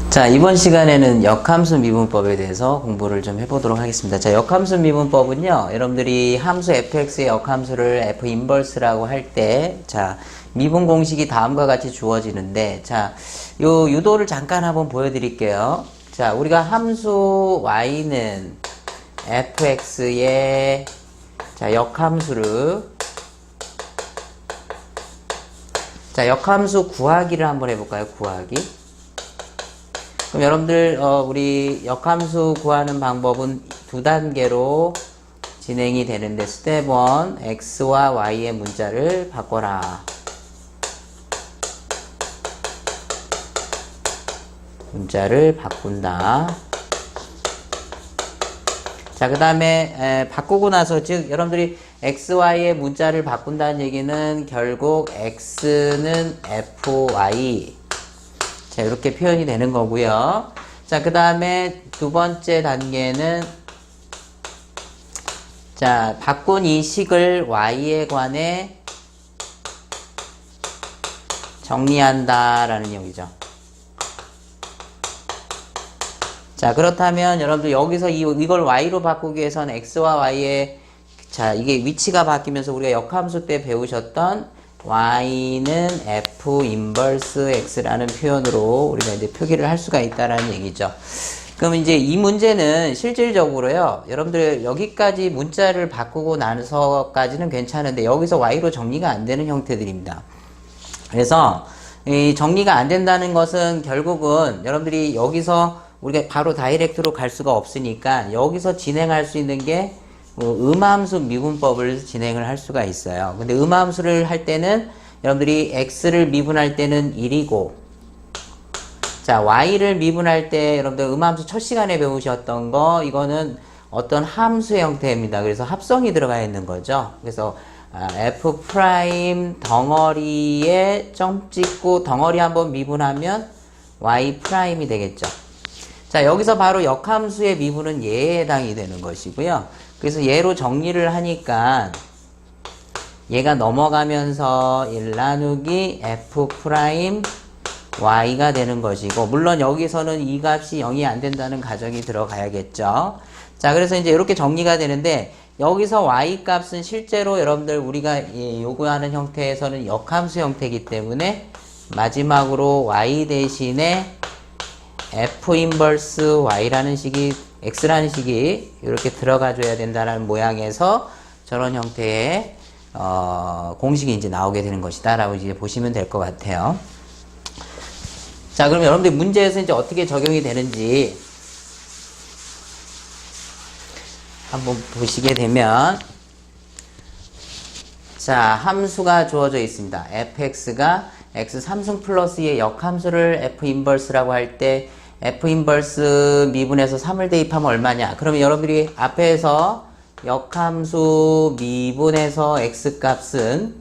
자, 이번 시간에는 역함수 미분법에 대해서 공부를 좀 해보도록 하겠습니다. 자, 역함수 미분법은요, 여러분들이 함수 fx의 역함수를 f 인버스라고 할 때, 자, 미분 공식이 다음과 같이 주어지는데, 자, 요 유도를 잠깐 한번 보여드릴게요. 자, 우리가 함수 y는 fx의 자, 역함수 구하기를 한번 해볼까요? 구하기. 그럼 여러분들 우리 역함수 구하는 방법은 두 단계로 진행이 되는데 스텝 1 x와 y의 문자를 바꿔라. 문자를 바꾼다. 자, 그 다음에 바꾸고 나서 즉 여러분들이 xy의 문자를 바꾼다는 얘기는 결국 x는 fy 자, 이렇게 표현이 되는 거고요. 자, 그 다음에 두 번째 단계는 자, 바꾼 이 식을 y에 관해 정리한다라는 얘기죠. 자, 그렇다면 여러분들 여기서 이걸 y로 바꾸기 위해서는 x와 y의 자, 이게 위치가 바뀌면서 우리가 역함수 때 배우셨던 y는 f 인버스 x라는 표현으로 우리가 이제 표기를 할 수가 있다라는 얘기죠. 그럼 이제 이 문제는 실질적으로요, 여러분들 여기까지 문자를 바꾸고 나서까지는 괜찮은데 여기서 y로 정리가 안 되는 형태들입니다. 그래서 이 정리가 안 된다는 것은 결국은 여러분들이 여기서 우리가 바로 다이렉트로 갈 수가 없으니까 여기서 진행할 수 있는 게 음함수 미분법을 진행을 할 수가 있어요. 근데 음함수를 할 때는 여러분들이 x를 미분할 때는 1이고 자, y를 미분할 때 여러분들 음함수 첫 시간에 배우셨던 거 이거는 어떤 함수의 형태입니다. 그래서 합성이 들어가 있는 거죠. 그래서 f 프라임 덩어리에 점 찍고 덩어리 한번 미분하면 y 프라임이 되겠죠. 자, 여기서 바로 역함수의 미분은 얘에 해당이 되는 것이고요. 그래서 얘로 정리를 하니까 얘가 넘어가면서 1 나누기 f 프라임 y가 되는 것이고, 물론 여기서는 이 값이 0이 안 된다는 가정이 들어가야겠죠. 자, 그래서 이제 이렇게 정리가 되는데 여기서 y 값은 실제로 여러분들 우리가 요구하는 형태에서는 역함수 형태이기 때문에 마지막으로 y 대신에 f 인버스 y라는 식이 x라는 식이 이렇게 들어가 줘야 된다는 모양에서 저런 형태의 공식이 이제 나오게 되는 것이다 라고 이제 보시면 될 것 같아요. 자, 그럼 여러분들 문제에서 이제 어떻게 적용이 되는지 한번 보시게 되면, 자, 함수가 주어져 있습니다. fx가 x 3승 플러스의 역함수를 f 인버스라고 할 때 f 인버스 미분에서 3을 대입하면 얼마냐? 그러면 여러분들이 앞에서 역함수 미분에서 x 값은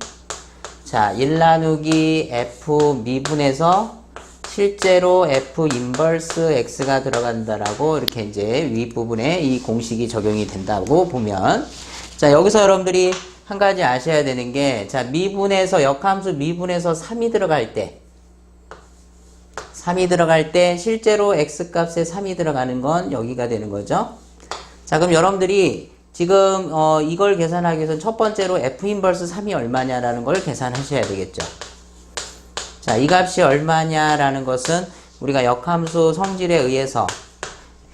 자, 1 나누기 f 미분에서 실제로 f 인버스 x가 들어간다라고 이렇게 이제 윗부분에 이 공식이 적용이 된다고 보면, 자, 여기서 여러분들이 한 가지 아셔야 되는 게, 자, 미분에서 역함수 미분에서 3이 들어갈 때 3이 들어갈 때 실제로 x값에 3이 들어가는 건 여기가 되는 거죠. 자, 그럼 여러분들이 지금 이걸 계산하기 위해서 첫 번째로 f 인버스 3이 얼마냐라는 걸 계산하셔야 되겠죠. 자, 이 값이 얼마냐라는 것은 우리가 역함수 성질에 의해서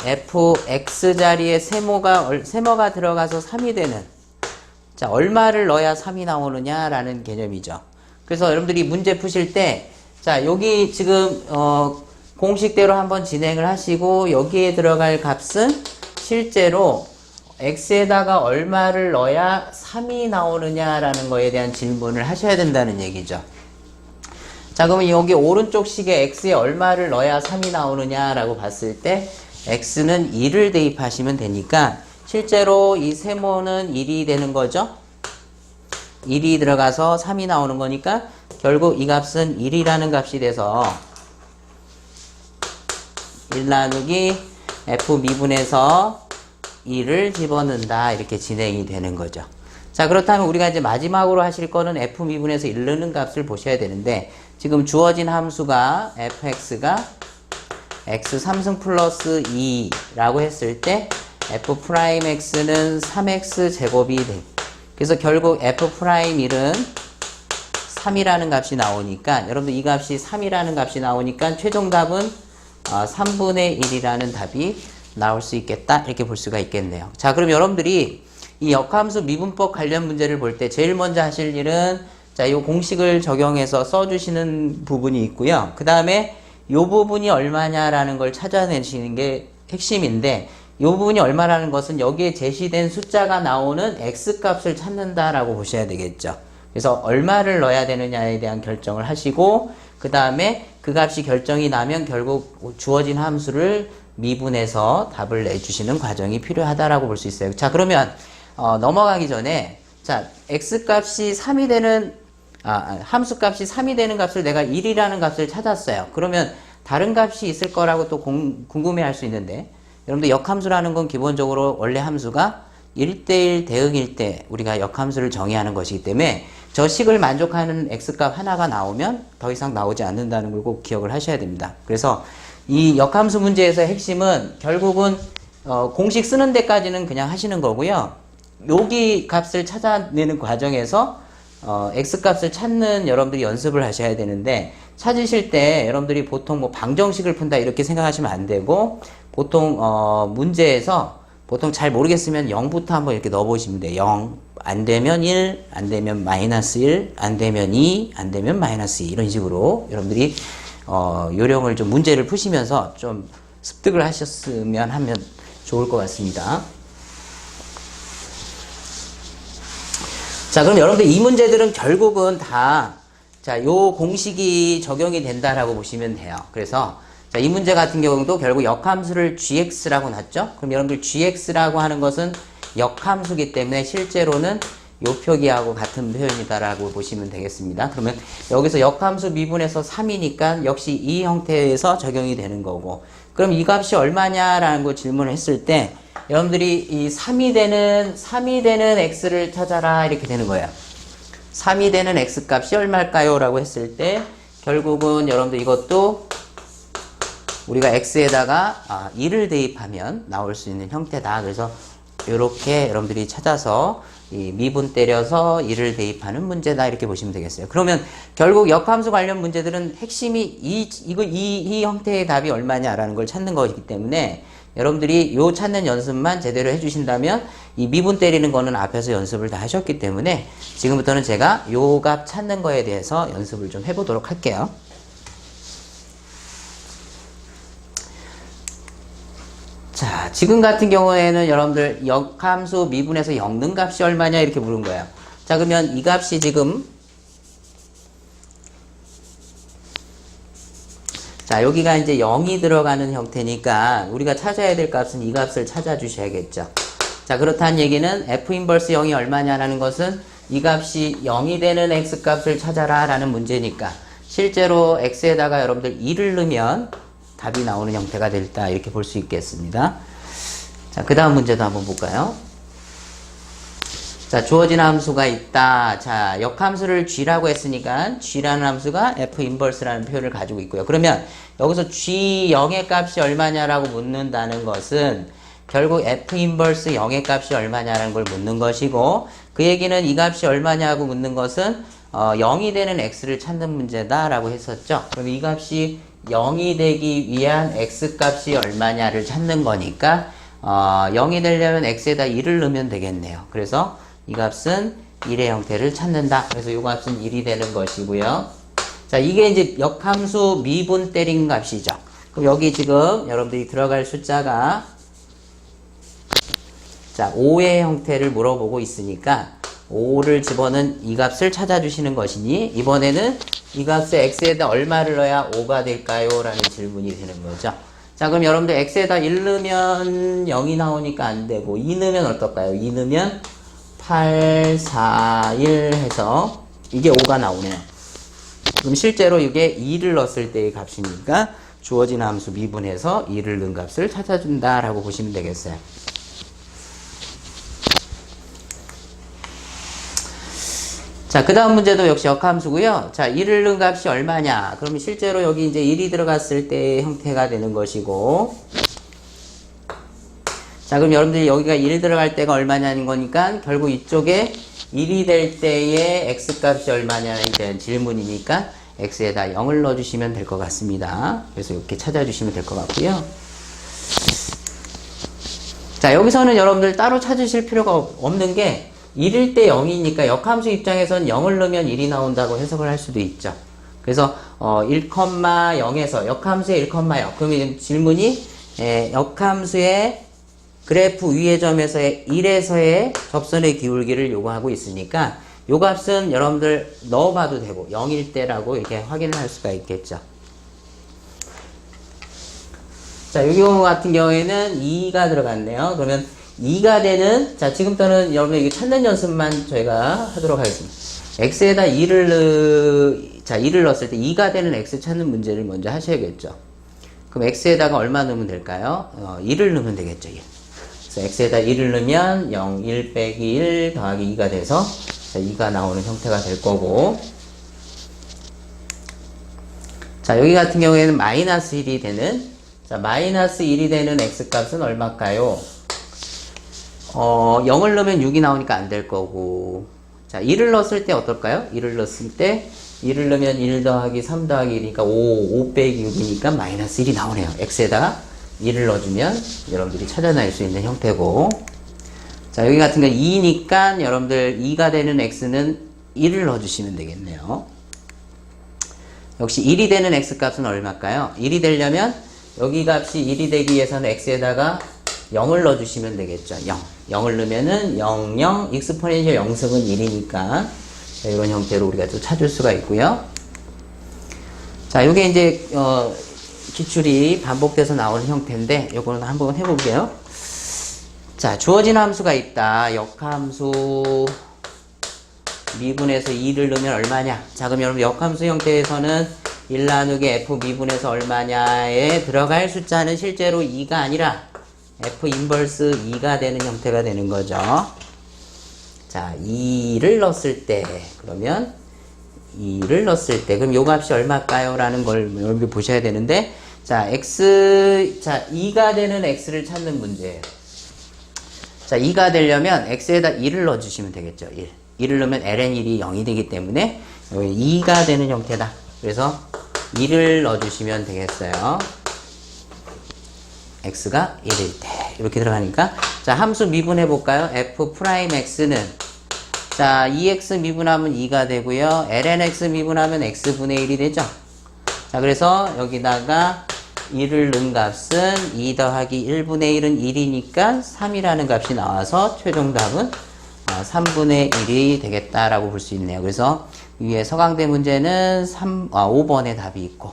fx 자리에 세모가 들어가서 3이 되는, 자, 얼마를 넣어야 3이 나오느냐라는 개념이죠. 그래서 여러분들이 문제 푸실 때 자, 여기 지금 공식대로 한번 진행을 하시고 여기에 들어갈 값은 실제로 x에다가 얼마를 넣어야 3이 나오느냐라는 거에 대한 질문을 하셔야 된다는 얘기죠. 자, 그러면 여기 오른쪽 식에 x에 얼마를 넣어야 3이 나오느냐라고 봤을 때 x는 1을 대입하시면 되니까 실제로 이 세모는 1이 되는 거죠. 1이 들어가서 3이 나오는 거니까 결국 이 값은 1이라는 값이 돼서 1 나누기 f 미분에서 1을 집어넣는다, 이렇게 진행이 되는 거죠. 자, 그렇다면 우리가 이제 마지막으로 하실 거는 f 미분에서 1 넣는 값을 보셔야 되는데, 지금 주어진 함수가 fx가 x 3승 플러스 2라고 했을 때 f 프라임 x는 3x 제곱이 돼. 그래서 결국 f 프라임 1은 3이라는 값이 나오니까 여러분들 이 값이 3이라는 값이 나오니까 최종 답은 3분의 1이라는 답이 나올 수 있겠다 이렇게 볼 수가 있겠네요. 자, 그럼 여러분들이 이 역함수 미분법 관련 문제를 볼 때 제일 먼저 하실 일은 자, 이 공식을 적용해서 써주시는 부분이 있고요. 그 다음에 이 부분이 얼마냐라는 걸 찾아내시는 게 핵심인데 이 부분이 얼마라는 것은 여기에 제시된 숫자가 나오는 x값을 찾는다라고 보셔야 되겠죠. 그래서 얼마를 넣어야 되느냐에 대한 결정을 하시고 그 다음에 그 값이 결정이 나면 결국 주어진 함수를 미분해서 답을 내주시는 과정이 필요하다라고 볼 수 있어요. 자, 그러면 넘어가기 전에 자, x값이 3이 되는 함수값이 3이 되는 값을 내가 1이라는 값을 찾았어요. 그러면 다른 값이 있을 거라고 또 궁금해 할 수 있는데 여러분들 역함수라는 건 기본적으로 원래 함수가 1대1 대응일 때 우리가 역함수를 정의하는 것이기 때문에 저 식을 만족하는 x값 하나가 나오면 더 이상 나오지 않는다는 걸 꼭 기억을 하셔야 됩니다. 그래서 이 역함수 문제에서의 핵심은 결국은 공식 쓰는 데까지는 그냥 하시는 거고요. 여기 값을 찾아내는 과정에서 x값을 찾는 여러분들이 연습을 하셔야 되는데 찾으실 때 여러분들이 보통 뭐 방정식을 푼다 이렇게 생각하시면 안 되고 보통 문제에서 보통 잘 모르겠으면 0부터 한번 이렇게 넣어보시면 돼요. 0, 안 되면 1, 안 되면 마이너스 1, 안 되면 2, 안 되면 마이너스 2 이런 식으로 여러분들이 요령을 좀 문제를 푸시면서 좀 습득을 하셨으면 하면 좋을 것 같습니다. 자, 그럼 여러분들 이 문제들은 결국은 다 자, 요 공식이 적용이 된다라고 보시면 돼요. 그래서 자, 이 문제 같은 경우도 결국 역함수를 gx라고 놨죠? 그럼 여러분들 gx라고 하는 것은 역함수기 때문에 실제로는 요 표기하고 같은 표현이다라고 보시면 되겠습니다. 그러면 여기서 역함수 미분해서 3이니까 역시 이 형태에서 적용이 되는 거고 그럼 이 값이 얼마냐라는 거 질문을 했을 때 여러분들이 이 3이 되는 x를 찾아라 이렇게 되는 거예요. 3이 되는 x값이 얼마일까요? 라고 했을 때 결국은 여러분들 이것도 우리가 x에다가 2를 대입하면 나올 수 있는 형태다. 그래서 이렇게 여러분들이 찾아서 이 미분 때려서 2를 대입하는 문제다. 이렇게 보시면 되겠어요. 그러면 결국 역함수 관련 문제들은 핵심이 이 형태의 답이 얼마냐라는 걸 찾는 거기 때문에 여러분들이 요 찾는 연습만 제대로 해주신다면 이 미분 때리는 거는 앞에서 연습을 다 하셨기 때문에 지금부터는 제가 요 값 찾는 거에 대해서 연습을 좀 해보도록 할게요. 자, 지금 같은 경우에는 여러분들 역함수 미분에서 영능 값이 얼마냐 이렇게 물은 거예요. 자, 그러면 이 값이 지금 자, 여기가 이제 0이 들어가는 형태니까 우리가 찾아야 될 값은 이 값을 찾아주셔야겠죠. 자, 그렇다는 얘기는 f 인버스 0이 얼마냐라는 것은 이 값이 0이 되는 x 값을 찾아라 라는 문제니까 실제로 x에다가 여러분들 2를 넣으면 답이 나오는 형태가 됐다 이렇게 볼 수 있겠습니다. 자, 그 다음 문제도 한번 볼까요? 자, 주어진 함수가 있다. 자, 역함수를 g라고 했으니까 g라는 함수가 f 인버스라는 표현을 가지고 있고요. 그러면 여기서 g0의 값이 얼마냐라고 묻는다는 것은 결국 f 인버스 0의 값이 얼마냐라는 걸 묻는 것이고 그 얘기는 이 값이 얼마냐고 묻는 것은 0이 되는 x를 찾는 문제다라고 했었죠. 그럼 이 값이 0이 되기 위한 x값이 얼마냐를 찾는 거니까 0이 되려면 x에다 1을 넣으면 되겠네요. 그래서 이 값은 1의 형태를 찾는다. 그래서 이 값은 1이 되는 것이고요. 자, 이게 이제 역함수 미분 때린 값이죠. 그럼 여기 지금 여러분들이 들어갈 숫자가 자, 5의 형태를 물어보고 있으니까 5를 집어넣은 이 값을 찾아주시는 것이니 이번에는 이 값에 x에다 얼마를 넣어야 5가 될까요? 라는 질문이 되는 거죠. 자, 그럼 여러분들 x에다 1 넣으면 0이 나오니까 안 되고 2 넣으면 어떨까요? 2 넣으면 8, 4, 1 해서 이게 5가 나오네요. 그럼 실제로 이게 2를 넣었을 때의 값이니까 주어진 함수 미분해서 2를 넣은 값을 찾아준다라고 보시면 되겠어요. 자, 그 다음 문제도 역시 역함수고요. 자, 1을 넣은 값이 얼마냐? 그러면 실제로 여기 이제 1이 들어갔을 때의 형태가 되는 것이고, 자, 그럼 여러분들이 여기가 1 들어갈 때가 얼마냐는 거니까 결국 이쪽에 1이 될 때의 x값이 얼마냐에 대한 질문이니까 x에다 0을 넣어주시면 될 것 같습니다. 그래서 이렇게 찾아주시면 될 것 같고요. 자, 여기서는 여러분들 따로 찾으실 필요가 없는 게 1일 때 0이니까 역함수 입장에서는 0을 넣으면 1이 나온다고 해석을 할 수도 있죠. 그래서 1,0에서 역함수의 1,0 그러면 질문이 역함수의 그래프 위의 점에서의 1에서의 접선의 기울기를 요구하고 있으니까 요 값은 여러분들 넣어봐도 되고 0일 때라고 이렇게 확인을 할 수가 있겠죠. 자, 이 경우 같은 경우에는 2가 들어갔네요. 그러면 2가 되는, 자, 지금부터는 여러분 이거 찾는 연습만 저희가 하도록 하겠습니다. x에다 2를 넣었을 때 2가 되는 x 찾는 문제를 먼저 하셔야겠죠. 그럼 x에다가 얼마 넣으면 될까요? 1을 넣으면 되겠죠. 1. 그래서 x에다 1을 넣으면 0, 1 빼기 1 더하기 2가 돼서 2가 나오는 형태가 될 거고, 자, 여기 같은 경우에는 마이너스 1이 되는, 자, 마이너스 1이 되는 x값은 얼마일까요? 0을 넣으면 6이 나오니까 안 될 거고, 자, 1을 넣었을 때 어떨까요? 1을 넣었을 때 1을 넣으면 1 더하기 3 더하기 1이니까 5 빼기 6이니까 마이너스 1이 나오네요. x에다가 1을 넣어주면 여러분들이 찾아낼 수 있는 형태고, 자, 여기 같은 경우 2니까 여러분들 2가 되는 x는 1을 넣어주시면 되겠네요. 역시 1이 되는 x값은 얼마일까요? 1이 되려면 여기 값이 1이 되기 위해서는 x에다가 0을 넣어주시면 되겠죠. 0. 0을 넣으면은 0, 0, 익스포넨셜 0승은 1이니까 이런 형태로 우리가 또 찾을 수가 있고요. 자, 요게 이제 기출이 반복돼서 나오는 형태인데 요거는 한번 해볼게요. 자, 주어진 함수가 있다. 역함수 미분에서 2를 넣으면 얼마냐? 자, 그럼 여러분 역함수 형태에서는 1 나누기 f 미분에서 얼마냐에 들어갈 숫자는 실제로 2가 아니라 f 인버스 2가 되는 형태가 되는 거죠. 자, 2를 넣었을 때 그러면 2를 넣었을 때 그럼 요 값이 얼마일까요? 라는 걸 여러분들 보셔야 되는데, 자, 2가 되는 x를 찾는 문제예요. 자, 2가 되려면 x에다 1을 넣어주시면 되겠죠. 1을 넣으면 ln1이 0이 되기 때문에 여기 2가 되는 형태다. 그래서 1을 넣어주시면 되겠어요. x가 1일 때 이렇게 들어가니까, 자, 함수 미분해 볼까요? f'x는, 자, 2x 미분하면 2가 되고요. lnx 미분하면 x분의 1이 되죠. 자, 그래서 여기다가 1을 넣은 값은 2 더하기 1분의 1은 1이니까 3이라는 값이 나와서 최종 답은 3분의 1이 되겠다라고 볼 수 있네요. 그래서 위에 서강대 문제는 5번의 답이 있고,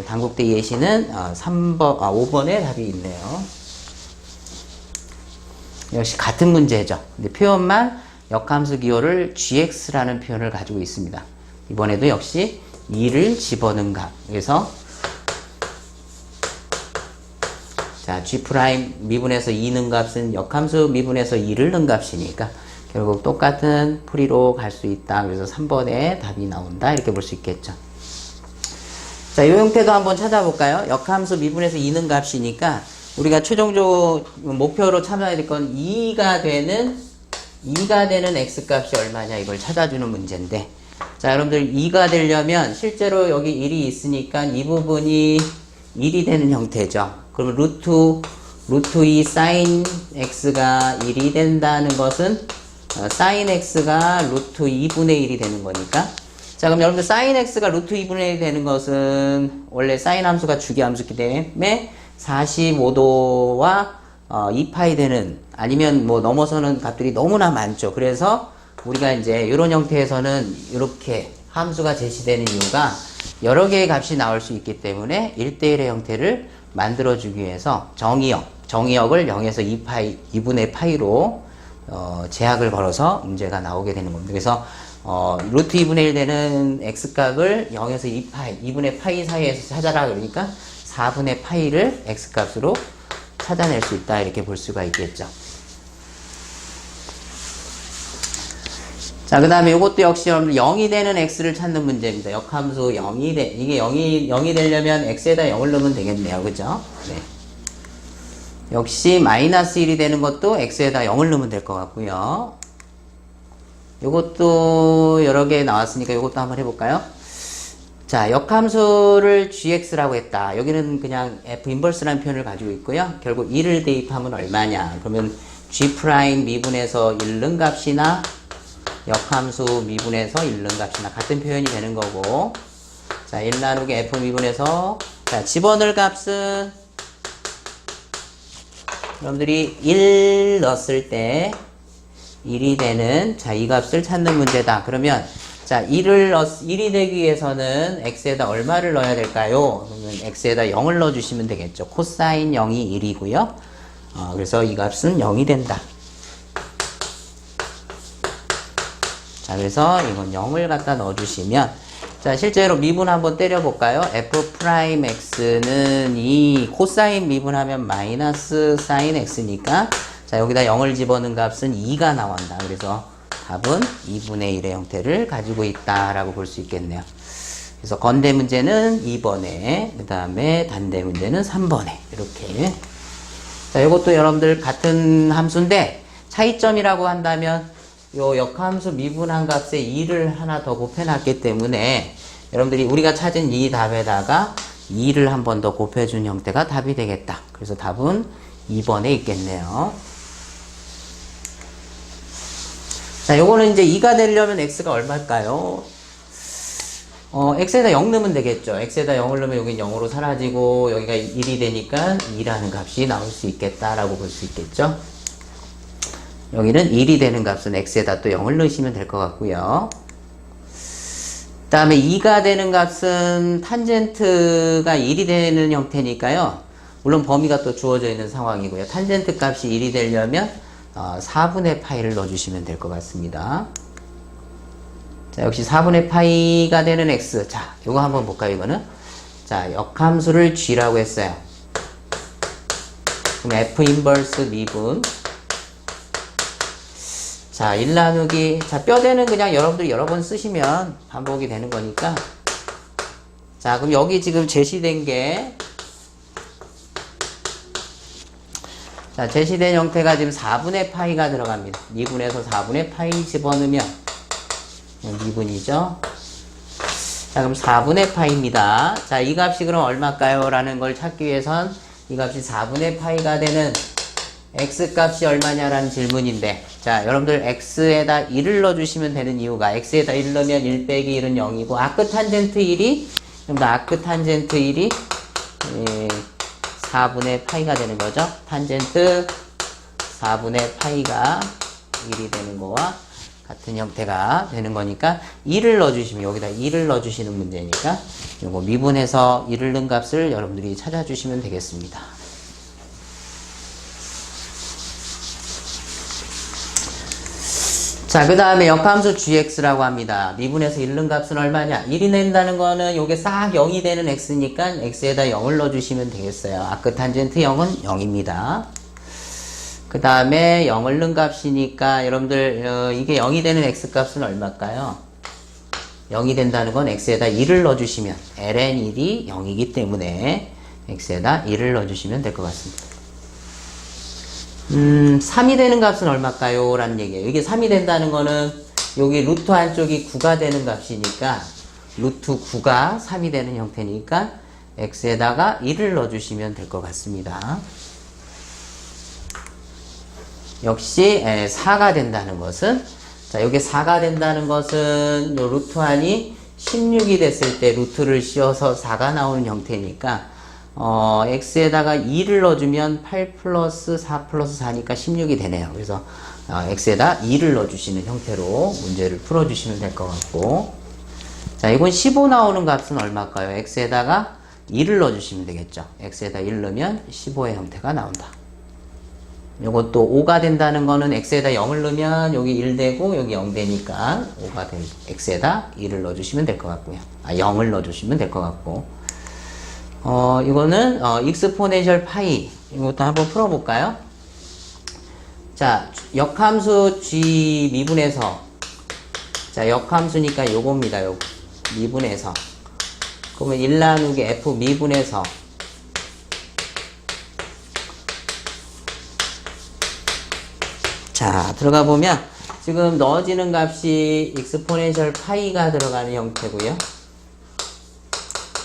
단국대 예시는 5번의 답이 있네요. 역시 같은 문제죠. 근데 표현만 역함수 기호를 gx라는 표현을 가지고 있습니다. 이번에도 역시 2를 집어넣은 값. 그래서 자, g' 미분에서 2 넣은 값은 역함수 미분에서 2를 넣은 값이니까 결국 똑같은 풀이로 갈 수 있다. 그래서 3번의 답이 나온다. 이렇게 볼 수 있겠죠. 자, 이 형태도 한번 찾아볼까요? 역함수 미분에서 2 넣은 값이니까 우리가 최종적으로 목표로 찾아야 될 건 2가 되는 x값이 얼마냐 이걸 찾아주는 문제인데, 자, 여러분들 2가 되려면 실제로 여기 1이 있으니까 이 부분이 1이 되는 형태죠. 그러면 루트 2 sin x가 1이 된다는 것은 sin x가 루트 2분의 1이 되는 거니까, 자, 그럼 여러분들 sin x가 루트 2분의 1이 되는 것은 원래 sin 함수가 주기 함수이기 때문에 45도와 2파이 되는, 아니면 뭐 넘어서는 값들이 너무나 많죠. 그래서 우리가 이제 이런 형태에서는 이렇게 함수가 제시되는 이유가 여러 개의 값이 나올 수 있기 때문에 1대1의 형태를 만들어주기 위해서 정의역을 0에서 2분의 파이로 제약을 걸어서 문제가 나오게 되는 겁니다. 그래서 루트 2분의 1 되는 x값을 0에서 2분의 파이 사이에서 찾아라 그러니까 4분의 파이를 x값으로 찾아낼 수 있다. 이렇게 볼 수가 있겠죠. 자, 자, 그 다음에 이것도 역시 여러분들 0이 되는 x를 찾는 문제입니다. 역함수 0이 이게 0이 되려면 x에다 0을 넣으면 되겠네요. 그죠? 네. 역시 마이너스 1이 되는 것도 x에다 0을 넣으면 될 것 같고요. 요것도 여러 개 나왔으니까 요것도 한번 해볼까요? 자, 역함수를 gx라고 했다. 여기는 그냥 f 인버스라는 표현을 가지고 있고요. 결국 1을 대입하면 얼마냐? 그러면 g 프라임 미분에서 1는 값이나 역함수 미분에서 1는 값이나 같은 표현이 되는 거고, 자, 1 나누기 f 미분에서, 자, 집어넣을 값은 여러분들이 1 넣었을 때 1이 되는, 자, 이 값을 찾는 문제다. 그러면 자, 1이 되기 위해서는 x에다 얼마를 넣어야 될까요? 그러면 x에다 0을 넣어주시면 되겠죠. 코사인 0이 1이고요. 그래서 이 값은 0이 된다. 자, 그래서 이건 0을 갖다 넣어주시면, 자, 실제로 미분 한번 때려볼까요? f 프라임 x는 이 코사인 미분하면 마이너스 사인 x니까, 자, 여기다 0을 집어넣은 값은 2가 나온다. 그래서 답은 2분의 1의 형태를 가지고 있다라고 볼 수 있겠네요. 그래서 건대 문제는 2번에, 그 다음에 단대 문제는 3번에, 이렇게. 자, 이것도 여러분들 같은 함수인데, 차이점이라고 한다면, 요 역함수 미분한 값에 2를 하나 더 곱해놨기 때문에, 여러분들이 우리가 찾은 이 답에다가 2를 한 번 더 곱해준 형태가 답이 되겠다. 그래서 답은 2번에 있겠네요. 자, 요거는 이제 2가 되려면 x가 얼마일까요? x에다 0 넣으면 되겠죠. x에다 0을 넣으면 여기 0으로 사라지고 여기가 1이 되니까 2라는 값이 나올 수 있겠다라고 볼 수 있겠죠. 여기는 1이 되는 값은 x에다 또 0을 넣으시면 될 것 같고요. 그 다음에 2가 되는 값은 탄젠트가 1이 되는 형태니까요. 물론 범위가 또 주어져 있는 상황이고요. 탄젠트 값이 1이 되려면 4분의 파이를 넣어주시면 될 것 같습니다. 자, 역시 4분의 파이가 되는 x. 자, 요거 한번 볼까요, 이거는? 자, 역함수를 g라고 했어요. 그럼 f 인버스 미분. 자, 1 나누기. 자, 뼈대는 그냥 여러분들이 여러 번 쓰시면 반복이 되는 거니까. 자, 그럼 여기 지금 제시된 게, 자, 제시된 형태가 지금 4분의 파이가 들어갑니다. 2분에서 4분의 파이 집어넣으면 2분이죠. 자, 그럼 4분의 파이입니다. 자, 이 값이 그럼 얼마일까요? 라는 걸 찾기 위해선 이 값이 4분의 파이가 되는 x 값이 얼마냐라는 질문인데, 자, 여러분들 x에다 1을 넣어주시면 되는 이유가, x에다 1 넣으면 1 빼기 1은 0이고, 아크탄젠트 1이, 그럼 아크탄젠트 1이 4분의 파이가 되는 거죠. 탄젠트 4분의 파이가 1이 되는 거와 같은 형태가 되는 거니까 2를 넣어주시면, 여기다 2를 넣어주시는 문제니까 요거 미분해서 1을 넣은 값을 여러분들이 찾아주시면 되겠습니다. 자, 그 다음에 역함수 gx라고 합니다. 미분해서 1 넣은 값은 얼마냐? 1이 낸다는 거는 요게 싹 0이 되는 x니까 x에다 0을 넣어주시면 되겠어요. 아크탄젠트 0은 0입니다. 그 다음에 0을 넣은 값이니까 여러분들 이게 0이 되는 x 값은 얼마일까요? 0이 된다는 건 x에다 1을 넣어주시면, ln 1이 0이기 때문에 x에다 1을 넣어주시면 될 것 같습니다. 3이 되는 값은 얼마일까요? 라는 얘기예요. 이게 3이 된다는 거는 여기 루트 한쪽이 9가 되는 값이니까 루트 9가 3이 되는 형태니까 x에다가 1을 넣어주시면 될 것 같습니다. 역시 4가 된다는 것은, 자, 여기 4가 된다는 것은 요 루트 한이 16이 됐을 때 루트를 씌워서 4가 나오는 형태니까 x에다가 2를 넣어주면 8 플러스 4 플러스 4니까 16이 되네요. 그래서 x에다 2를 넣어주시는 형태로 문제를 풀어주시면 될 것 같고, 자, 이건 15 나오는 값은 얼마일까요? x에다가 2를 넣어주시면 되겠죠. x에다 1 넣으면 15의 형태가 나온다. 요것도 5가 된다는 거는 x에다 0을 넣으면 여기 1 되고 여기 0 되니까 5가 된 x에다 1을 넣어주시면 될 것 같고요. 0을 넣어주시면 될 것 같고, 이거는 익스포넨셜 파이, 이것도 한번 풀어볼까요? 자, 역함수 g 미분에서 자, 역함수니까 요겁니다. 요 미분해서. 그러면 1 나누기 f 미분해서 자, 들어가 보면 지금 넣어지는 값이 익스포넨셜 파이가 들어가는 형태고요.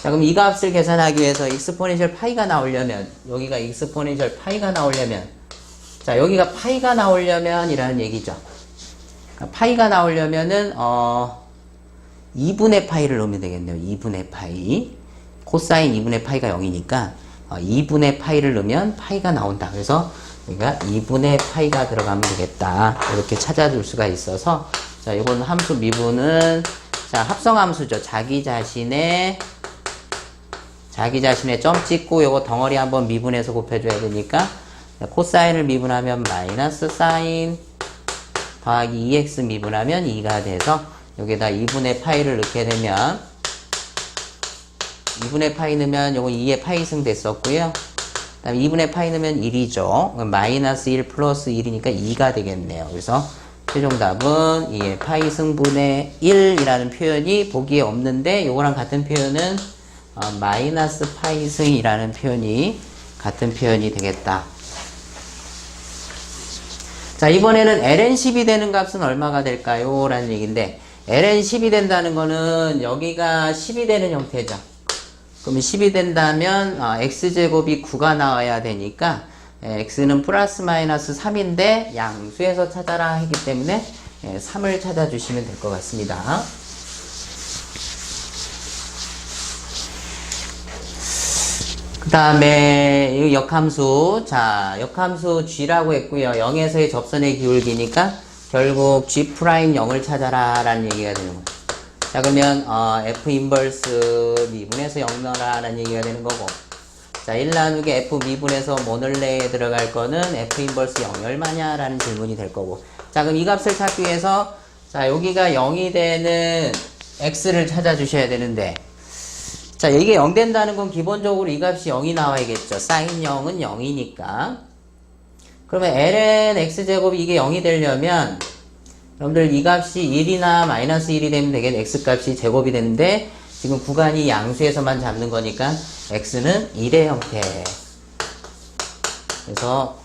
자, 그럼 이 값을 계산하기 위해서 익스포넨셜 파이가 나오려면, 여기가 익스포넨셜 파이가 나오려면, 자, 여기가 파이가 나오려면 이라는 얘기죠. 그러니까 파이가 나오려면은 2분의 파이를 넣으면 되겠네요. 2분의 파이. 코사인 2분의 파이가 0이니까 2분의 파이를 넣으면 파이가 나온다. 그래서 여기가 2분의 파이가 들어가면 되겠다. 이렇게 찾아줄 수가 있어서, 자, 이건 함수 미분은, 자, 합성함수죠. 자기 자신의 점 찍고 요거 덩어리 한번 미분해서 곱해줘야 되니까, 코사인을 미분하면 마이너스 사인 더하기 2x 미분하면 2가 돼서 여기다 2분의 파이를 넣게 되면 2분의 파이 넣으면 요거 2의 파이승 됐었고요. 그 다음에 2분의 파이 넣으면 1이죠. 마이너스 1 플러스 1이니까 2가 되겠네요. 그래서 최종 답은 2의 파이 승분의 1이라는 표현이 보기에 없는데, 요거랑 같은 표현은 마이너스 파이 승이라는 표현이 같은 표현이 되겠다. 자, 이번에는 ln 10이 되는 값은 얼마가 될까요? 라는 얘기인데, ln 10이 된다는 거는 여기가 10이 되는 형태죠. 그러면 10이 된다면 x제곱이 9가 나와야 되니까 x는 플러스 마이너스 3인데 양수에서 찾아라 했기 때문에 3을 찾아주시면 될 것 같습니다. 그 다음에 역함수, 자, 역함수 g라고 했고요. 0에서의 접선의 기울기니까 결국 g 프라임 0을 찾아라 라는 얘기가 되는 거죠. 자, 그러면 f 인버스 미분해서 0 넣어라 라는 얘기가 되는 거고, 자, 1 나누기 f 미분해서 모널레에 들어갈 거는 f 인버스 0이 얼마냐 라는 질문이 될 거고, 자, 그럼 이 값을 찾기 위해서, 자, 여기가 0이 되는 x를 찾아주셔야 되는데, 자, 이게 0 된다는 건 기본적으로 이 값이 0이 나와야겠죠. 사인 0은 0이니까. 그러면 ln x제곱이 이게 0이 되려면 여러분들 이 값이 1이나 마이너스 1이 되면 되겠네. x값이 제곱이 되는데 지금 구간이 양수에서만 잡는 거니까 x는 1의 형태. 그래서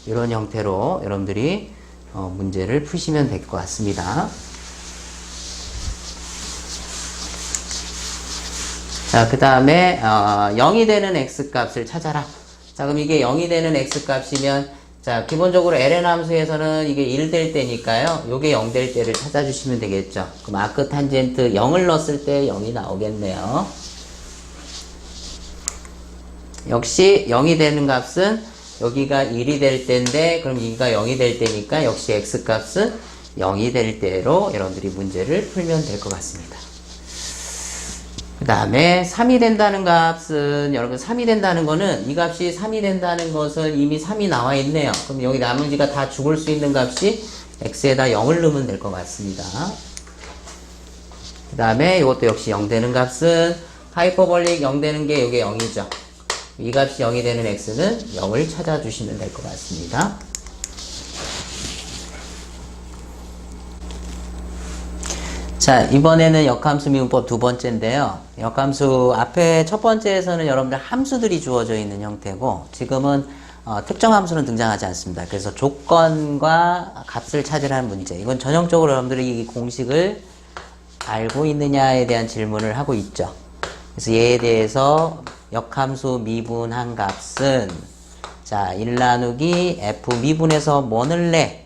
이런 형태로 여러분들이 문제를 푸시면 될 것 같습니다. 자, 그 다음에 0이 되는 x값을 찾아라. 자, 그럼 이게 0이 되는 x값이면, 자, 기본적으로 ln 함수에서는 이게 1 될 때니까요. 요게 0 될 때를 찾아주시면 되겠죠. 그럼 아크 탄젠트 0을 넣었을 때 0이 나오겠네요. 역시 0이 되는 값은 여기가 1이 될 때인데, 그럼 여기가 0이 될 때니까 역시 x값은 0이 될 때로 여러분들이 문제를 풀면 될 것 같습니다. 그 다음에 3이 된다는 값은, 여러분 3이 된다는 거는, 이 값이 3이 된다는 것은 이미 3이 나와 있네요. 그럼 여기 나머지가 다 죽을 수 있는 값이 x에다 0을 넣으면 될 것 같습니다. 그 다음에 이것도 역시 0 되는 값은 하이퍼볼릭 0 되는 게 이게 0이죠. 이 값이 0이 되는 x는 0을 찾아주시면 될 것 같습니다. 자, 이번에는 역함수 미분법 두 번째인데요. 역함수 앞에 첫 번째에서는 여러분들 함수들이 주어져 있는 형태고, 지금은 특정 함수는 등장하지 않습니다. 그래서 조건과 값을 찾으라는 문제. 이건 전형적으로 여러분들이 이 공식을 알고 있느냐에 대한 질문을 하고 있죠. 그래서 얘에 대해서 역함수 미분한 값은, 자, 1 나누기 f 미분해서 뭐를래?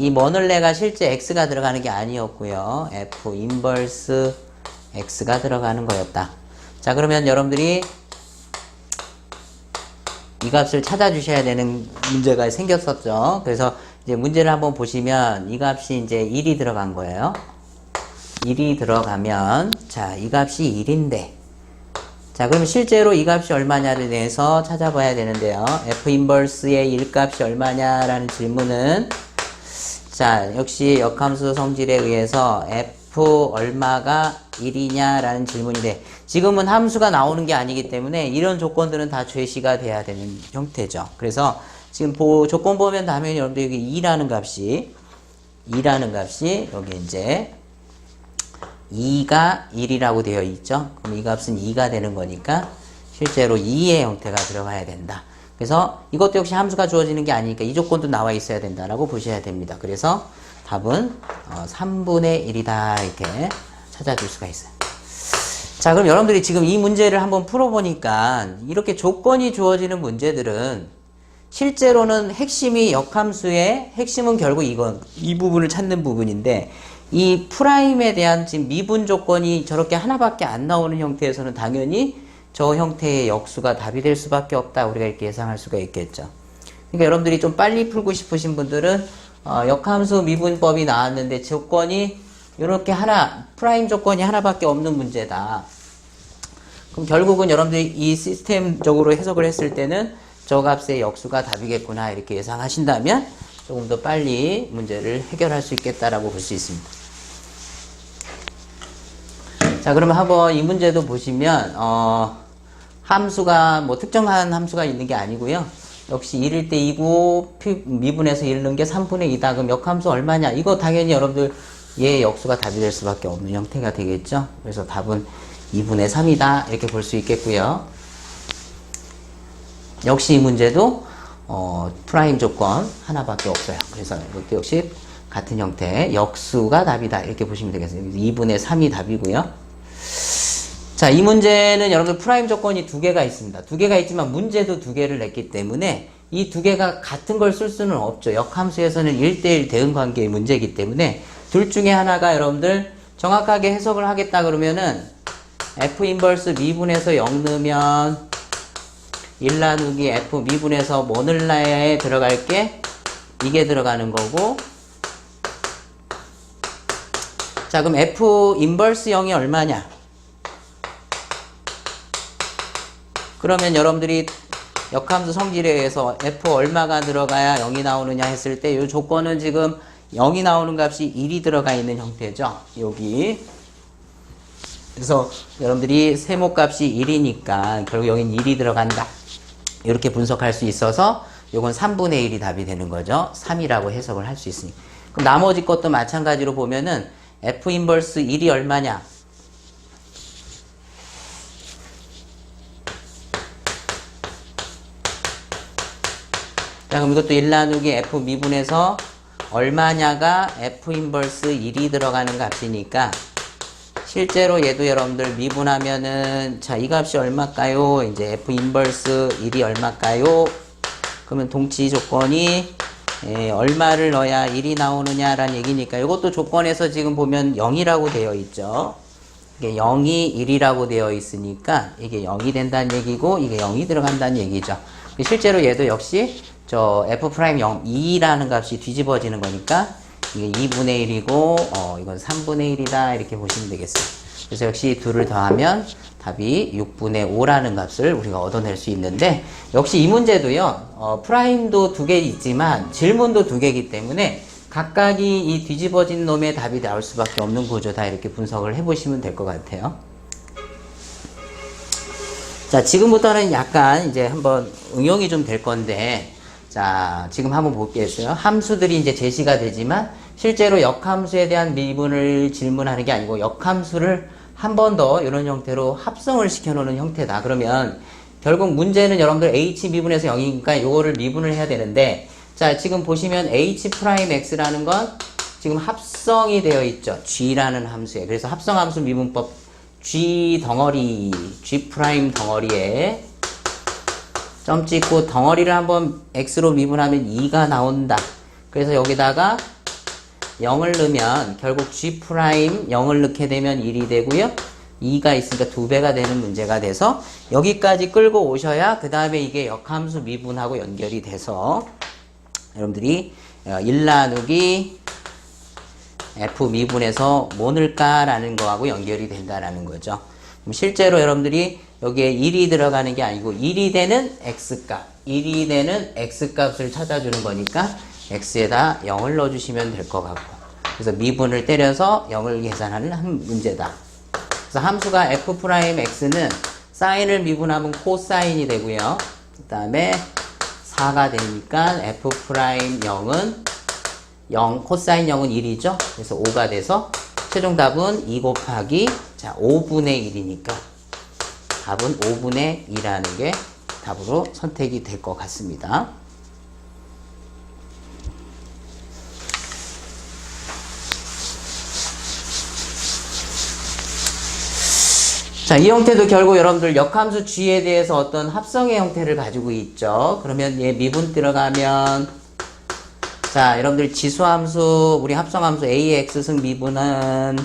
이 뭐를래가 실제 x가 들어가는 게 아니었고요. f 인버스 x가 들어가는 거였다. 자, 그러면 여러분들이 이 값을 찾아주셔야 되는 문제가 생겼었죠. 그래서 이제 문제를 한번 보시면 이 값이 이제 1이 들어간 거예요. 1이 들어가면, 자, 이 값이 1인데, 자, 그러면 실제로 이 값이 얼마냐를 대해서 찾아봐야 되는데요. f 인버스의 1 값이 얼마냐라는 질문은, 자, 역시 역함수 성질에 의해서 f 얼마가 1이냐라는 질문인데, 지금은 함수가 나오는 게 아니기 때문에 이런 조건들은 다 제시가 돼야 되는 형태죠. 그래서 지금 조건 보면 당연히 여러분들 여기 2라는 값이 2라는 값이 여기 이제 2가 1이라고 되어 있죠. 그럼 이 값은 2가 되는 거니까 실제로 2의 형태가 들어가야 된다. 그래서 이것도 역시 함수가 주어지는 게 아니니까 이 조건도 나와 있어야 된다라고 보셔야 됩니다. 그래서 답은 3분의 1이다 이렇게 찾아줄 수가 있어요. 자, 그럼 여러분들이 지금 이 문제를 한번 풀어보니까 이렇게 조건이 주어지는 문제들은 실제로는 핵심이 역함수의 핵심은 결국 이 부분을 찾는 부분인데 이 프라임에 대한 지금 미분 조건이 저렇게 하나밖에 안 나오는 형태에서는 당연히 저 형태의 역수가 답이 될 수밖에 없다. 우리가 이렇게 예상할 수가 있겠죠. 그러니까 여러분들이 좀 빨리 풀고 싶으신 분들은 역함수 미분법이 나왔는데 조건이 이렇게 프라임 조건이 하나밖에 없는 문제다. 그럼 결국은 여러분들이 이 시스템적으로 해석을 했을 때는 저 값의 역수가 답이겠구나 이렇게 예상하신다면 조금 더 빨리 문제를 해결할 수 있겠다라고 볼 수 있습니다. 자, 그러면 한번 이 문제도 보시면 함수가 특정한 함수가 있는 게 아니고요. 역시 1일 때 2고 미분해서 1 넣은 게 3분의 2다. 그럼 역함수 얼마냐? 이거 당연히 여러분들 얘의 역수가 답이 될 수밖에 없는 형태가 되겠죠. 그래서 답은 2분의 3이다. 이렇게 볼 수 있겠고요. 역시 이 문제도 프라임 조건 하나밖에 없어요. 그래서 이것도 역시 같은 형태 역수가 답이다. 이렇게 보시면 되겠어요. 2분의 3이 답이고요. 자, 이 문제는 여러분들 프라임 조건이 두 개가 있습니다. 두 개가 있지만 문제도 두 개를 냈기 때문에 이 두 개가 같은 걸 쓸 수는 없죠. 역함수에서는 1대1 대응 관계의 문제이기 때문에 둘 중에 하나가 여러분들 정확하게 해석을 하겠다 그러면은 F 인버스 미분해서 0 넣으면 1 나누기 F 미분해서 뭐 넣을래에 들어갈 게 이게 들어가는 거고, 자, 그럼 F 인버스 0이 얼마냐? 그러면 여러분들이 역함수 성질에 의해서 F 얼마가 들어가야 0이 나오느냐 했을 때 이 조건은 지금 0이 나오는 값이 1이 들어가 있는 형태죠. 여기. 그래서 여러분들이 세모값이 1이니까 결국 여긴 1이 들어간다. 이렇게 분석할 수 있어서 요건 3분의 1이 답이 되는 거죠. 3이라고 해석을 할 수 있으니까. 그럼 나머지 것도 마찬가지로 보면은 F 인버스 1이 얼마냐? 자, 그럼 이것도 1 나누기 F 미분해서 얼마냐가 F 인버스 1이 들어가는 값이니까 실제로 얘도 여러분들 미분하면은 자, 이 값이 얼마일까요? 이제 F 인버스 1이 얼마일까요? 그러면 동치 조건이 얼마를 넣어야 1이 나오느냐라는 얘기니까 이것도 조건에서 지금 보면 0이라고 되어 있죠. 이게 0이 1이라고 되어 있으니까 이게 0이 된다는 얘기고 이게 0이 들어간다는 얘기죠. 실제로 얘도 역시 저 F'0 2라는 값이 뒤집어지는 거니까 이게 2분의 1이고 이건 3분의 1이다 이렇게 보시면 되겠어요. 그래서 역시 둘을 더하면 답이 6분의 5라는 값을 우리가 얻어낼 수 있는데, 역시 이 문제도요 프라임도 두 개 있지만 질문도 두 개이기 때문에 각각이 이 뒤집어진 놈의 답이 나올 수밖에 없는 구조다 이렇게 분석을 해보시면 될 것 같아요. 자, 지금부터는 약간 이제 한번 응용이 좀 될 건데, 자, 지금 한번 볼게요. 함수들이 이제 제시가 되지만 실제로 역함수에 대한 미분을 질문하는 게 아니고 역함수를 한 번 더 이런 형태로 합성을 시켜 놓는 형태다. 그러면 결국 문제는 여러분들 H 미분해서 0이니까 요거를 미분을 해야 되는데, 자, 지금 보시면 H'X라는 건 지금 합성이 되어 있죠. G라는 함수에. 그래서 합성함수 미분법 G 덩어리, G 프라임 덩어리에 점 찍고 덩어리를 한번 X로 미분하면 2가 나온다. 그래서 여기다가 0을 넣으면 결국 G 프라임 0을 넣게 되면 1이 되고요. 2가 있으니까 2배가 되는 문제가 돼서 여기까지 끌고 오셔야 그 다음에 이게 역함수 미분하고 연결이 돼서 여러분들이 1 나누기 F 미분해서 뭐 넣을까라는 거하고 연결이 된다라는 거죠. 그럼 실제로 여러분들이 여기에 1이 들어가는 게 아니고 1이 되는 X값, 1이 되는 X값을 찾아주는 거니까 X에다 0을 넣어주시면 될 것 같고, 그래서 미분을 때려서 0을 계산하는 한 문제다. 그래서 함수가 F'X는 사인을 미분하면 코사인이 되고요. 그 다음에 4가 되니까 F'0은 0, 코사인 0은 1이죠. 그래서 5가 돼서 최종 답은 2 곱하기 자 5분의 1이니까 답은 5분의 2라는 게 답으로 선택이 될 것 같습니다. 자, 이 형태도 결국 여러분들 역함수 G에 대해서 어떤 합성의 형태를 가지고 있죠. 그러면 얘 미분 들어가면 자, 여러분들 지수함수, 우리 합성함수 A의 X승 미분은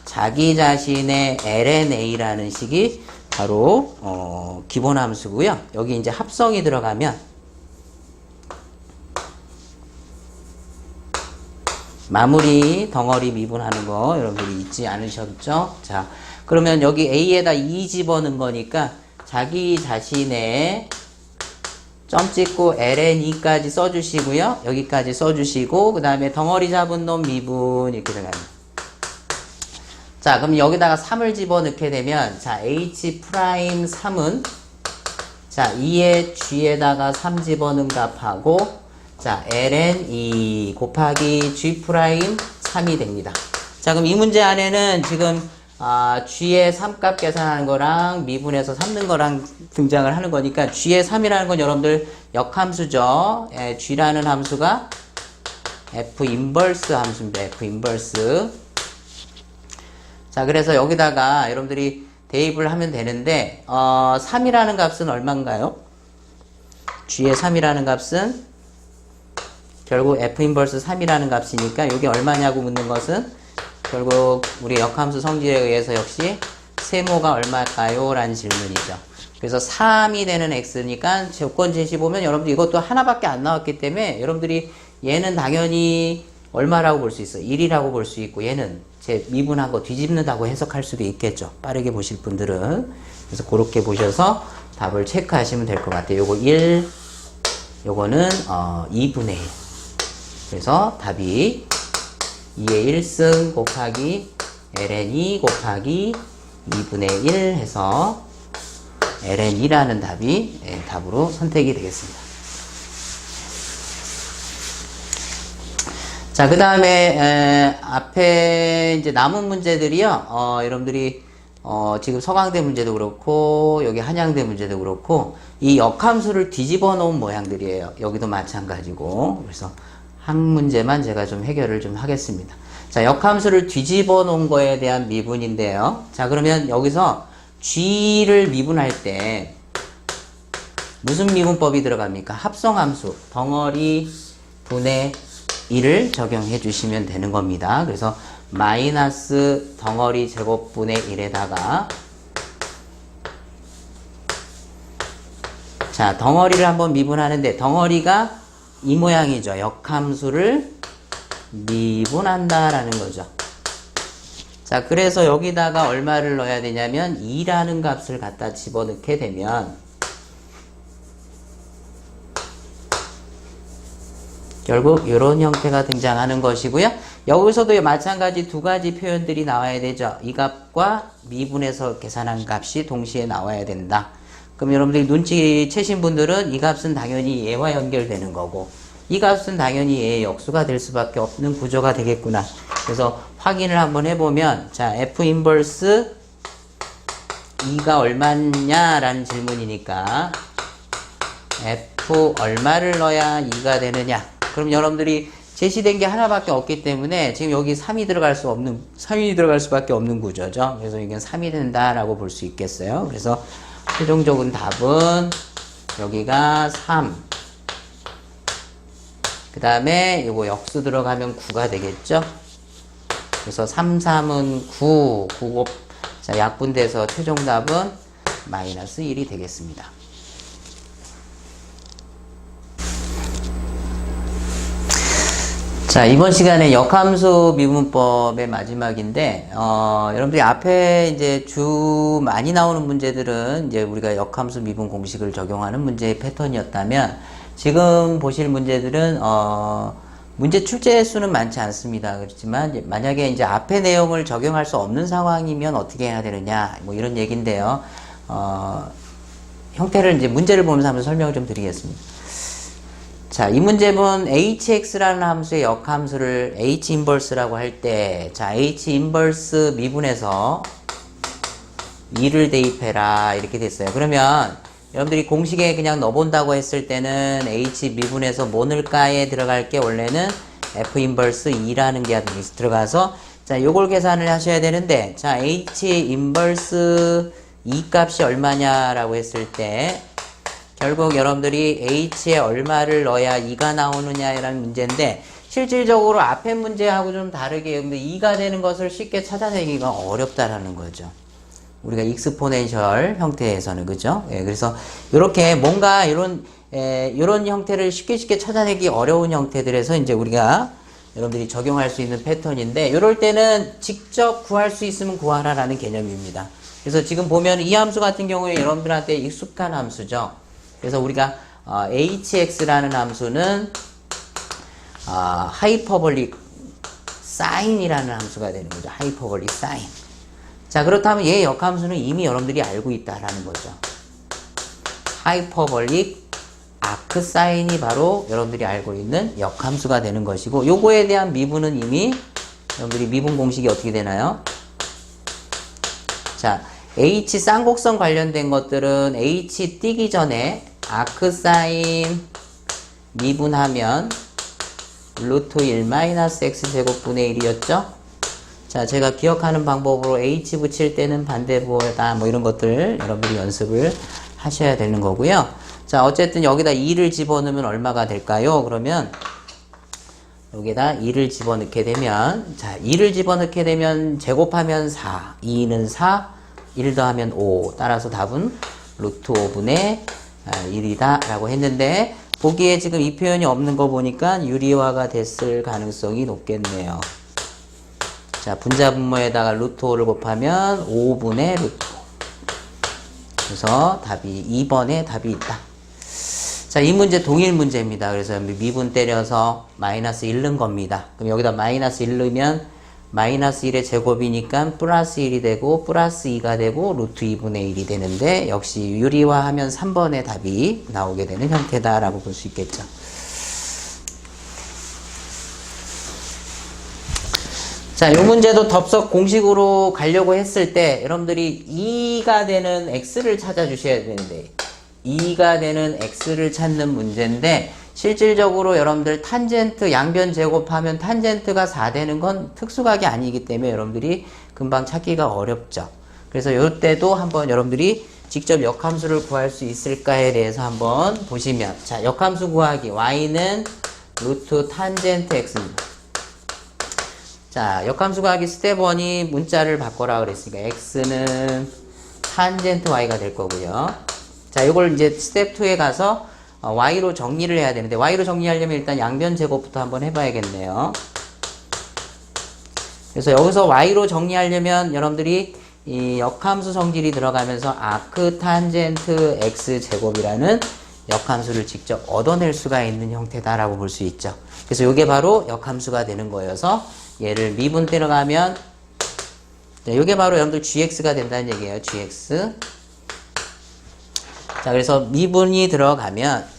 자기 자신의 LNA라는 식이 바로 기본함수고요. 여기 이제 합성이 들어가면 마무리 덩어리 미분하는 거 여러분들이 잊지 않으셨죠? 자, 그러면 여기 A에다 2 집어넣은 거니까 자기 자신의 점 찍고 LNE까지 써주시고요. 여기까지 써주시고 그 다음에 덩어리 잡은 놈 미분 이렇게 들어가요. 자, 그럼 여기다가 3을 집어넣게 되면 자 H'3은 자 2의 G에다가 3 집어넣은 값하고 자 LNE 곱하기 G'3이 됩니다. 자, 그럼 이 문제 안에는 지금 G의 3값 계산하는 거랑 미분해서 3는 거랑 등장을 하는 거니까 G의 3이라는 건 여러분들 역함수죠. G라는 함수가 F 인버스 함수입니다. F 인버스. 자, 그래서 여기다가 여러분들이 대입을 하면 되는데 3이라는 값은 얼마인가요? G의 3이라는 값은 결국 F 인버스 3이라는 값이니까 이게 얼마냐고 묻는 것은 결국 우리 역함수 성질에 의해서 역시 세모가 얼마일까요? 라는 질문이죠. 그래서 3이 되는 x니까 조건 제시 보면 여러분들 이것도 하나밖에 안 나왔기 때문에 여러분들이 얘는 당연히 얼마라고 볼 수 있어? 1이라고 볼 수 있고 얘는 제 미분한 거 뒤집는다고 해석할 수도 있겠죠. 빠르게 보실 분들은. 그래서 그렇게 보셔서 답을 체크하시면 될 것 같아요. 요거 1, 요거는 2분의 1. 그래서 답이 2의 1승 곱하기 ln2 곱하기 2분의 1 해서 ln2라는 답이 답으로 선택이 되겠습니다. 자, 그 다음에 앞에 이제 남은 문제들이요. 여러분들이 지금 서강대 문제도 그렇고 여기 한양대 문제도 그렇고 이 역함수를 뒤집어 놓은 모양들이에요. 여기도 마찬가지고. 그래서 한 문제만 제가 좀 해결을 좀 하겠습니다. 자, 역함수를 뒤집어 놓은 거에 대한 미분인데요. 자, 그러면 여기서 G를 미분할 때 무슨 미분법이 들어갑니까? 합성함수 덩어리 분의 1을 적용해 주시면 되는 겁니다. 그래서 마이너스 덩어리 제곱분의 1에다가 자, 덩어리를 한번 미분하는데 덩어리가 이 모양이죠. 역함수를 미분한다라는 거죠. 자, 그래서 여기다가 얼마를 넣어야 되냐면 2라는 값을 갖다 집어넣게 되면 결국 이런 형태가 등장하는 것이고요. 여기서도 마찬가지 두 가지 표현들이 나와야 되죠. 이 값과 미분해서 계산한 값이 동시에 나와야 된다. 그럼 여러분들이 눈치채신 분들은 이 값은 당연히 얘와 연결되는 거고 이 값은 당연히 얘의 역수가 될 수밖에 없는 구조가 되겠구나. 그래서 확인을 한번 해보면 자 F 인버스 2가 얼마냐라는 질문이니까 F 얼마를 넣어야 2가 되느냐. 그럼 여러분들이 제시된 게 하나밖에 없기 때문에 지금 여기 3이 들어갈 수밖에 없는 구조죠. 그래서 이건 3이 된다라고 볼 수 있겠어요. 그래서 최종적인 답은 여기가 3. 그 다음에 이거 역수 들어가면 9가 되겠죠. 그래서 3, 3은 9, 9 곱, 자, 약분돼서 최종 답은 마이너스 1이 되겠습니다. 자, 이번 시간에 역함수 미분법의 마지막인데, 여러분들이 앞에 이제 많이 나오는 문제들은 이제 우리가 역함수 미분 공식을 적용하는 문제의 패턴이었다면, 지금 보실 문제들은, 문제 출제 수는 많지 않습니다. 그렇지만, 만약에 이제 앞에 내용을 적용할 수 없는 상황이면 어떻게 해야 되느냐, 뭐 이런 얘기인데요. 형태를 이제 문제를 보면서 한번 설명을 좀 드리겠습니다. 자, 이 문제는 hx라는 함수의 역함수를 h 인버스라고 할 때, 자, h 인버스 미분에서 2를 대입해라 이렇게 됐어요. 그러면 여러분들이 공식에 그냥 넣어본다고 했을 때는 h 미분에서 뭐 넣을까에 들어갈 게 원래는 f 인버스 2라는 게 들어가서, 자, 요걸 계산을 하셔야 되는데, 자, h 인버스 2 값이 얼마냐라고 했을 때 결국 여러분들이 h에 얼마를 넣어야 2가 나오느냐라는 문제인데, 실질적으로 앞에 문제하고 좀 다르게 근데 2가 되는 것을 쉽게 찾아내기가 어렵다라는 거죠. 우리가 익스포넨셜 형태에서는, 그죠? 예, 그래서 이렇게 뭔가 이런 형태를 쉽게 찾아내기 어려운 형태들에서 이제 우리가 여러분들이 적용할 수 있는 패턴인데, 이럴 때는 직접 구할 수 있으면 구하라라는 개념입니다. 그래서 지금 보면 이 함수 같은 경우에 여러분들한테 익숙한 함수죠. 그래서 우리가 hx라는 함수는 하이퍼볼릭 사인이라는 함수가 되는 거죠. 하이퍼볼릭 사인. 자, 그렇다면 얘의 역함수는 이미 여러분들이 알고 있다라는 거죠. 하이퍼볼릭 아크 사인이 바로 여러분들이 알고 있는 역함수가 되는 것이고, 요거에 대한 미분은 이미 여러분들이 미분 공식이 어떻게 되나요? 자, h 쌍곡선 관련된 것들은 h 띄기 전에 아크 사인 미분하면 루트 1 마이너스 x 제곱분의 1이었죠? 자, 제가 기억하는 방법으로 h 붙일 때는 반대보다 뭐 이런 것들 여러분들이 연습을 하셔야 되는 거고요. 자, 어쨌든 여기다 2를 집어넣으면 얼마가 될까요? 그러면 여기다 2를 집어넣게 되면, 자, 2를 집어넣게 되면 제곱하면 4, 2는 4, 1 더하면 5. 따라서 답은 루트 5분의 1이다 라고 했는데, 보기에 지금 이 표현이 없는 거 보니까 유리화가 됐을 가능성이 높겠네요. 자, 분자 분모에다가 루트 5를 곱하면 5분의 루트 5. 그래서 답이 2번에 답이 있다. 자, 이 문제 동일 문제입니다. 그래서 미분 때려서 마이너스 1 넣은 겁니다. 그럼 여기다 마이너스 1 넣으면 마이너스 1의 제곱이니까 플러스 1이 되고 플러스 2가 되고 루트 2분의 1이 되는데, 역시 유리화하면 3번의 답이 나오게 되는 형태다라고 볼 수 있겠죠. 자, 이 문제도 덥석 공식으로 가려고 했을 때 여러분들이 2가 되는 x를 찾아주셔야 되는데, 2가 되는 x를 찾는 문제인데, 실질적으로 여러분들 탄젠트 양변 제곱하면 탄젠트가 4 되는 건 특수각이 아니기 때문에 여러분들이 금방 찾기가 어렵죠. 그래서 이때도 한번 여러분들이 직접 역함수를 구할 수 있을까에 대해서 한번 보시면, 자, 역함수 구하기 y는 루트 탄젠트 x입니다. 자, 역함수 구하기 스텝 1이 문자를 바꿔라 그랬으니까 x는 탄젠트 y가 될 거고요. 자, 이걸 이제 스텝 2에 가서 y로 정리를 해야 되는데, y로 정리하려면 일단 양변 제곱부터 한번 해봐야겠네요. 그래서 여기서 y로 정리하려면 여러분들이 이 역함수 성질이 들어가면서 아크 탄젠트 x 제곱이라는 역함수를 직접 얻어낼 수가 있는 형태다라고 볼 수 있죠. 그래서 이게 바로 역함수가 되는 거여서 얘를 미분 들어가면, 이게 바로 여러분들 gx가 된다는 얘기예요. gx. 자, 그래서 미분이 들어가면,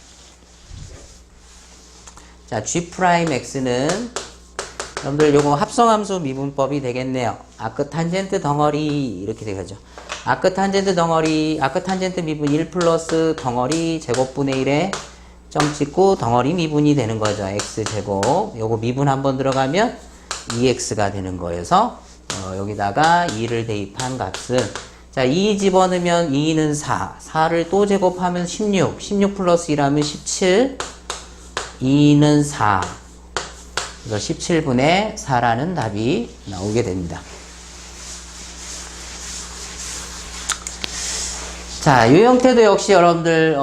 자, g'x는 여러분들 요거 합성함수 미분법이 되겠네요. 아크 탄젠트 덩어리 이렇게 되겠죠. 아크 탄젠트 덩어리, 아크 탄젠트 미분 1 플러스 덩어리 제곱분의 1에 점 찍고 덩어리 미분이 되는 거죠. x제곱. 요거 미분 한번 들어가면 2x가 되는 거여서 여기다가 2를 대입한 값은, 자, 2 집어넣으면 2는 4, 4를 또 제곱하면 16, 16 플러스 1하면 17, 2는 4, 그래서 17분의 4라는 답이 나오게 됩니다. 자, 이 형태도 역시 여러분들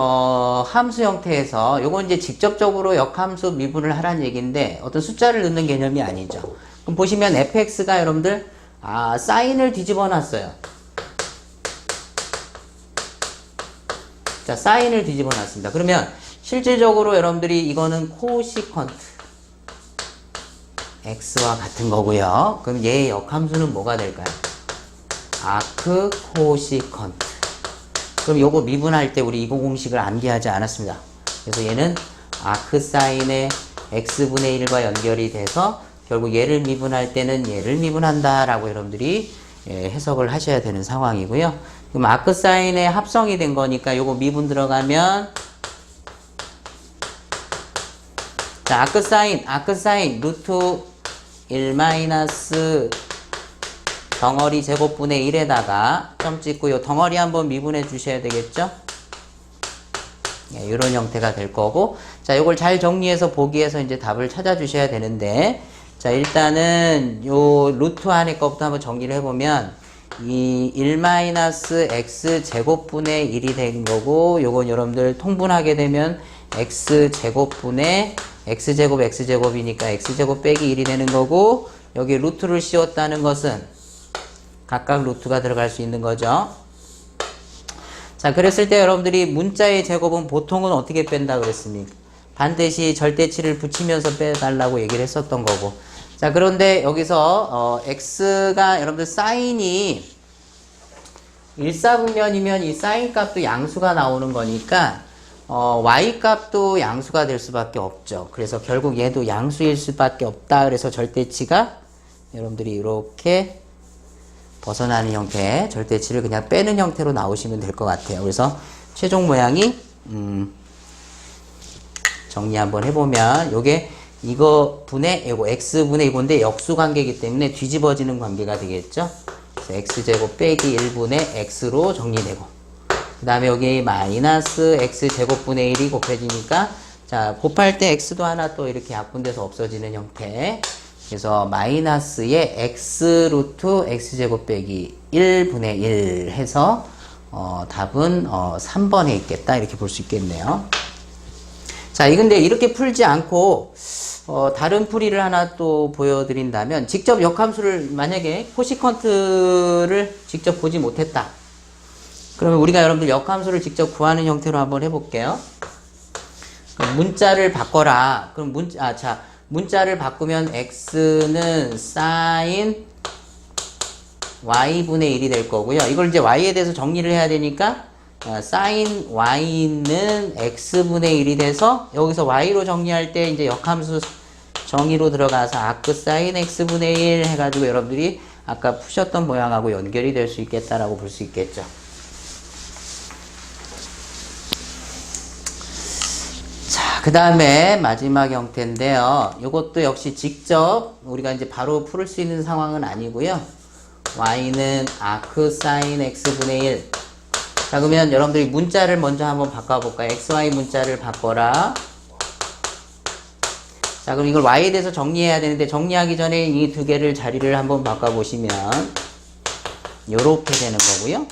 함수 형태에서 요건 이제 직접적으로 역함수 미분을 하라는 얘기인데 어떤 숫자를 넣는 개념이 아니죠. 그럼 보시면 fx가 여러분들 사인을 뒤집어 놨어요. 자, 사인을 뒤집어 놨습니다. 그러면 실질적으로 여러분들이 이거는 코시컨트 x와 같은 거고요. 그럼 얘의 역함수는 뭐가 될까요? 아크 코시컨트. 그럼 요거 미분할 때 우리 이거 공식을 암기하지 않았습니다. 그래서 얘는 아크사인의 x분의 1과 연결이 돼서 결국 얘를 미분할 때는 얘를 미분한다 라고 여러분들이 해석을 하셔야 되는 상황이고요. 그럼 아크사인의 합성이 된 거니까 요거 미분 들어가면 자, 아크사인 루트 1 마이너스 덩어리 제곱분의 1에다가 점 찍고 요 덩어리 한번 미분해 주셔야 되겠죠? 이런 형태가 될 거고, 자, 요걸 잘 정리해서 보기에서 이제 답을 찾아 주셔야 되는데, 자, 일단은 요 루트 안에 거부터 한번 정리를 해보면, 이 1-x 제곱분의 1이 된 거고, 요건 여러분들 통분하게 되면 x제곱분의 x제곱이니까 x제곱 빼기 1이 되는 거고, 여기 루트를 씌웠다는 것은 각각 루트가 들어갈 수 있는 거죠. 자, 그랬을 때 여러분들이 문자의 제곱은 보통은 어떻게 뺀다 그랬습니까? 반드시 절대치를 붙이면서 빼달라고 얘기를 했었던 거고. 자, 그런데 여기서 x가 여러분들 사인이 일사분면이면 이 사인 값도 양수가 나오는 거니까 y 값도 양수가 될 수밖에 없죠. 그래서 결국 얘도 양수일 수밖에 없다. 그래서 절대치가 여러분들이 이렇게 벗어나는 형태, 절대치를 그냥 빼는 형태로 나오시면 될 것 같아요. 그래서 최종 모양이 정리 한번 해보면 요게 이거 분의 이거 x분의 이건데 역수 관계이기 때문에 뒤집어지는 관계가 되겠죠. 그래서 x제곱 빼기 1분의 x로 정리되고, 그 다음에 여기 마이너스 x제곱분의 1이 곱해지니까 자, 곱할 때 x도 하나 또 이렇게 약분돼서 없어지는 형태. 그래서 마이너스의 x 루트 x제곱 빼기 1분의 1 해서 답은 3번에 있겠다 이렇게 볼 수 있겠네요. 자, 근데 이렇게 풀지 않고 다른 풀이를 하나 또 보여드린다면, 직접 역함수를 만약에 코시컨트를 직접 보지 못했다. 그러면 우리가 여러분들 역함수를 직접 구하는 형태로 한번 해볼게요. 문자를 바꿔라. 그럼 문자를 바꾸면 x는 sin y분의 1이 될 거고요. 이걸 이제 y에 대해서 정리를 해야 되니까 sin y는 x분의 1이 돼서 여기서 y로 정리할 때 이제 역함수 정의로 들어가서 arc sin x분의 1 해가지고 여러분들이 아까 푸셨던 모양하고 연결이 될 수 있겠다라고 볼 수 있겠죠. 그 다음에 마지막 형태인데요. 이것도 역시 직접 우리가 이제 바로 풀 수 있는 상황은 아니고요. y는 arc sin x분의 1. 자, 그러면 여러분들이 문자를 먼저 한번 바꿔볼까요? xy 문자를 바꿔라. 자, 그럼 이걸 y에 대해서 정리해야 되는데, 정리하기 전에 이 두 개를 자리를 한번 바꿔보시면 요렇게 되는 거고요.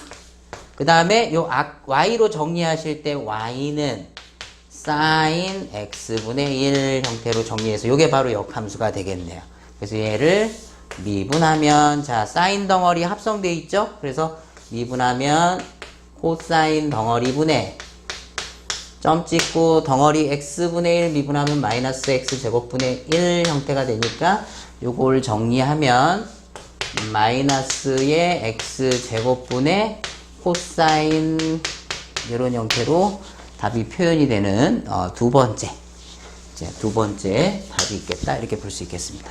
그 다음에 요 y로 정리하실 때 y는 sin x분의 1 형태로 정리해서 요게 바로 역함수가 되겠네요. 그래서 얘를 미분하면, 자, 사인 덩어리 합성되어 있죠? 그래서 미분하면 코사인 덩어리분의 점 찍고 덩어리 x분의 1 미분하면 마이너스 x제곱분의 1 형태가 되니까 요걸 정리하면 마이너스의 x제곱분의 코사인 이런 형태로 답이 표현이 되는 두 번째 답이 있겠다 이렇게 볼 수 있겠습니다.